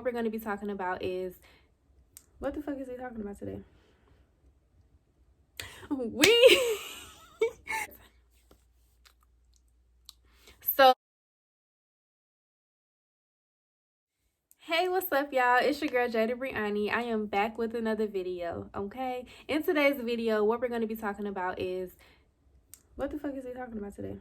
what we're going to be talking about is, what the fuck is he talking about today? So, hey, what's up, y'all? It's your girl, Jada Briani. I am back with another video, okay? In today's video, what we're going to be talking about is, what the fuck is he talking about today?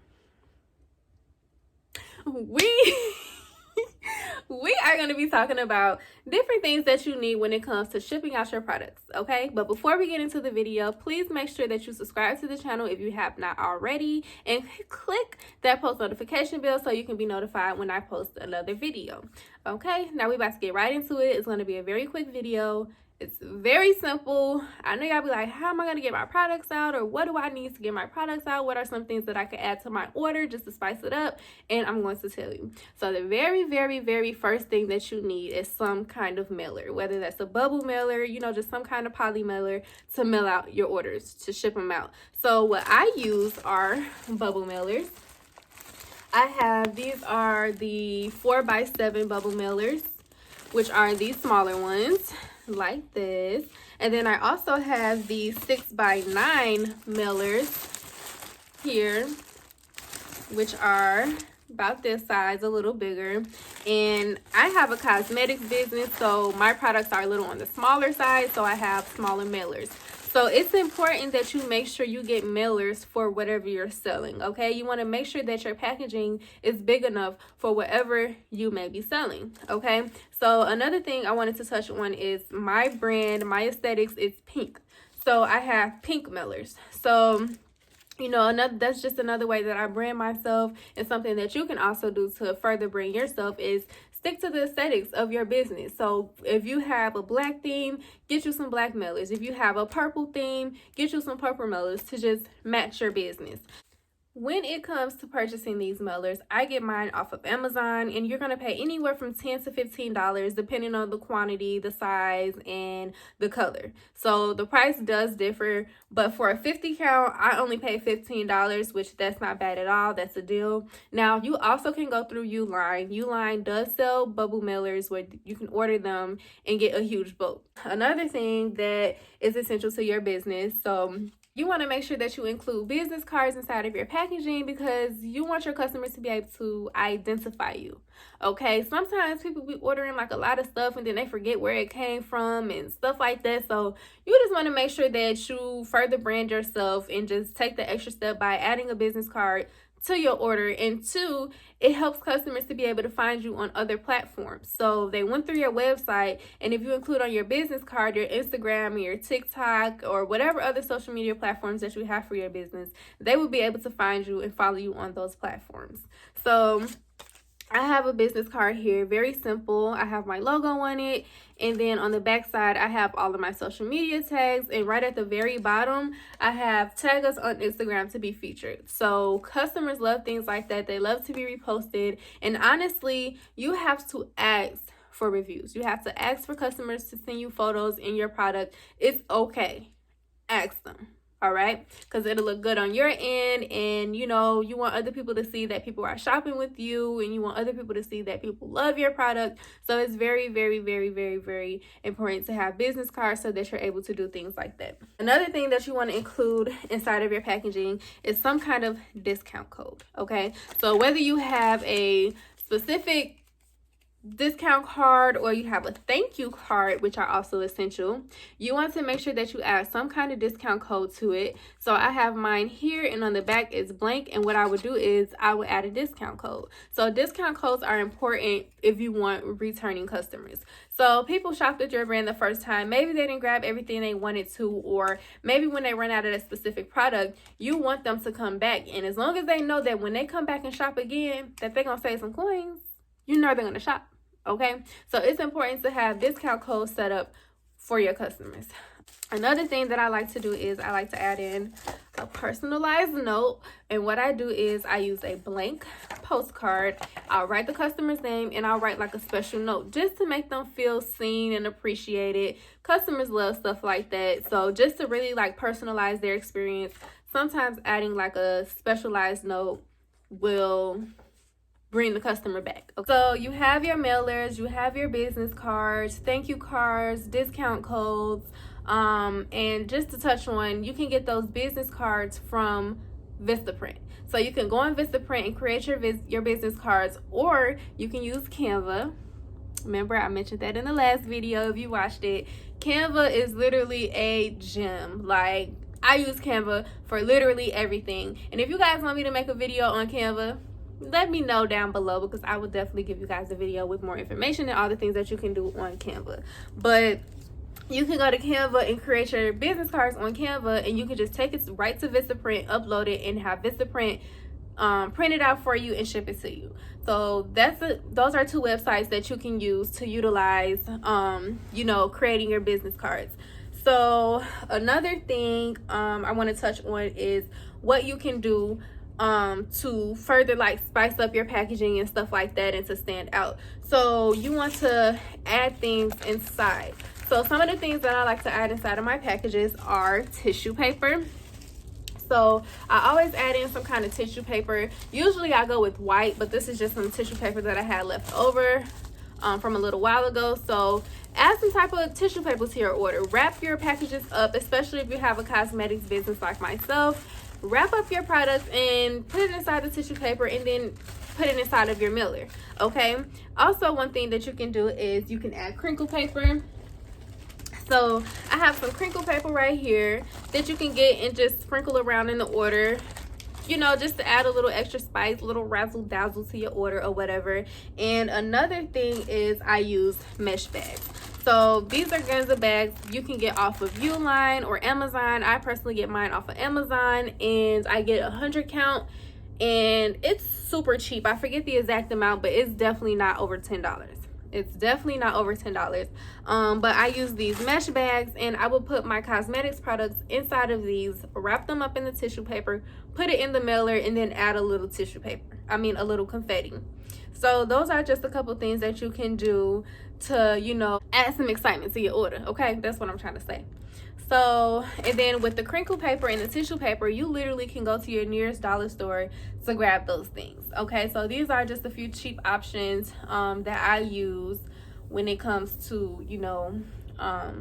We are going to be talking about different things that you need when it comes to shipping out your products, okay? But before we get into the video, please make sure that you subscribe to the channel if you have not already, and click that post notification bell so you can be notified when I post another video, okay? Now we're about to get right into it. It's going to be a very quick video. It's very simple. I know y'all be like, how am I going to get my products out? Or what do I need to get my products out? What are some things that I could add to my order just to spice it up? And I'm going to tell you. So the very first thing that you need is some kind of mailer, whether that's a bubble mailer, you know, just some kind of poly mailer to mail out your orders, to ship them out. So what I use are bubble mailers. These are the 4x7 bubble mailers, which are these smaller ones, like this. And then I also have the 6x9 mailers here, which are about this size, a little bigger. And I have a cosmetics business, so my products are a little on the smaller side, so I have smaller mailers. So it's important that you make sure you get mailers for whatever you're selling, okay? You want to make sure that your packaging is big enough for whatever you may be selling, okay? So another thing I wanted to touch on is my brand, my aesthetics is pink. So I have pink mailers. So, you know, that's just another way that I brand myself, and something that you can also do to further brand yourself is stick to the aesthetics of your business. So if you have a black theme, get you some black mailers. If you have a purple theme, get you some purple mailers to just match your business. When it comes to purchasing these mailers, I get mine off of Amazon, and you're going to pay anywhere from $10 to $15 depending on the quantity, the size, and the color. So the price does differ, but for a 50 count, I only pay $15, which that's not bad at all. That's a deal. Now, you also can go through Uline. Uline does sell bubble mailers where you can order them and get a huge bulk. Another thing that is essential to your business, so you want to make sure that you include business cards inside of your packaging, because you want your customers to be able to identify you, okay? Sometimes people be ordering like a lot of stuff and then they forget where it came from and stuff like that. So you just want to make sure that you further brand yourself and just take the extra step by adding a business card to your order. And two, it helps customers to be able to find you on other platforms. So they went through your website, and if you include on your business card your Instagram or your TikTok or whatever other social media platforms that you have for your business, they will be able to find you and follow you on those platforms. So I have a business card here, very simple. I have my logo on it, and then on the back side, I have all of my social media tags, and right at the very bottom, I have tag us on Instagram to be featured. So customers love things like that. They love to be reposted, and honestly, you have to ask for reviews. You have to ask for customers to send you photos in your product. It's okay. Ask them. All right, because it'll look good on your end, and you know, you want other people to see that people are shopping with you, and you want other people to see that people love your product. So it's very important to have business cards so that you're able to do things like that. Another thing that you want to include inside of your packaging is some kind of discount code, okay? So whether you have a specific discount card or you have a thank you card, which are also essential, you want to make sure that you add some kind of discount code to it. So I have mine here, and on the back is blank, and what I would do is I would add a discount code. So discount codes are important if you want returning customers. So people shopped with your brand the first time, maybe they didn't grab everything they wanted to, or maybe when they run out of a specific product, you want them to come back, and as long as they know that when they come back and shop again that they're gonna save some coins, you know they're gonna shop. Okay, so it's important to have discount codes set up for your customers. Another thing that I like to do is I like to add in a personalized note, and what I do is I use a blank postcard. I'll write the customer's name, and I'll write like a special note just to make them feel seen and appreciated. Customers love stuff like that, so just to really like personalize their experience, sometimes adding like a specialized note will bring the customer back. Okay. So you have your mailers, you have your business cards, thank you cards, discount codes, and just to touch on, you can get those business cards from Vistaprint. So you can go on Vistaprint and create your business cards, or you can use Canva. Remember, I mentioned that in the last video if you watched it. Canva is literally a gem. Like, I use Canva for literally everything. And if you guys want me to make a video on Canva, let me know down below, because I will definitely give you guys a video with more information and all the things that you can do on Canva. But you can go to Canva and create your business cards on Canva, and you can just take it right to Vistaprint, upload it, and have Vistaprint print it out for you and ship it to you. So those are two websites that you can use to utilize you know, creating your business cards. So another thing I want to touch on is what you can do to further like spice up your packaging and stuff like that, and to stand out. So you want to add things inside. So some of the things that I like to add inside of my packages are tissue paper. So I always add in some kind of tissue paper. Usually I go with white, but this is just some tissue paper that I had left over from a little while ago. So add some type of tissue paper to your order. Wrap your packages up, especially if you have a cosmetics business like myself. Wrap up your products and put it inside the tissue paper, and then put it inside of your mailer. Okay. Also, one thing that you can do is you can add crinkle paper. So I have some crinkle paper right here that you can get and just sprinkle around in the order, you know, just to add a little extra spice, a little razzle dazzle to your order or whatever. And another thing is I use mesh bags. So these are organza bags you can get off of Uline or Amazon. I personally get mine off of Amazon, and I get 100 count, and it's super cheap. I forget the exact amount, but it's definitely not over $10. It's definitely not over $10. But I use these mesh bags, and I will put my cosmetics products inside of these, wrap them up in the tissue paper, put it in the mailer, and then add a little tissue paper. I mean, a little confetti. So those are just a couple things that you can do to, you know, add some excitement to your order. Okay, that's what I'm trying to say. So, and then with the crinkle paper and the tissue paper, you literally can go to your nearest dollar store to grab those things. Okay, so these are just a few cheap options that I use when it comes to, you know,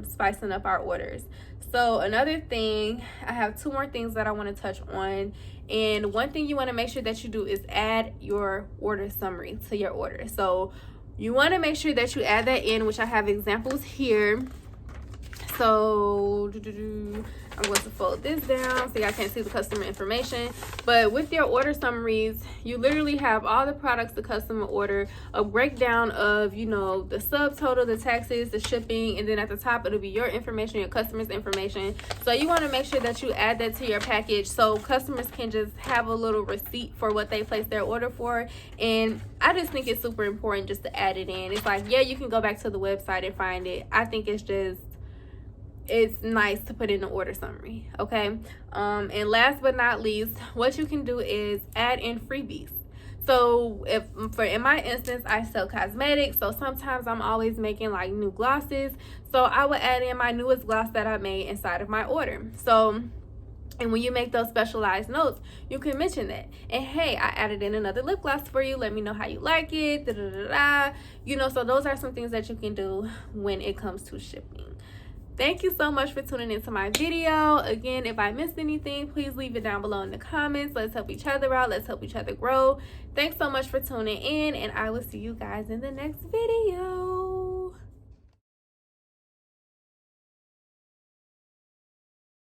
spicing up our orders. So another thing, I have two more things that I want to touch on. And one thing you want to make sure that you do is add your order summary to your order. So you want to make sure that you add that in, which I have examples here. So I'm going to fold this down so y'all can't see the customer information. But with your order summaries, you literally have all the products the customer order, a breakdown of, you know, the subtotal, the taxes, the shipping, and then at the top it'll be your information, your customer's information. So you want to make sure that you add that to your package so customers can just have a little receipt for what they placed their order for. And I just think it's super important just to add it in. It's like, yeah, you can go back to the website and find it. I think it's nice to put in the order summary. Okay, and last but not least, what you can do is add in freebies. So in my instance, I sell cosmetics, so sometimes I'm always making like new glosses, so I would add in my newest gloss that I made inside of my order. So, and when you make those specialized notes, you can mention that. And hey, I added in another lip gloss for you. Let me know how you like it. Da, da, da, da. You know, so those are some things that you can do when it comes to shipping. Thank you so much for tuning into my video. Again, if I missed anything, please leave it down below in the comments. Let's help each other out. Let's help each other grow. Thanks so much for tuning in, and I will see you guys in the next video.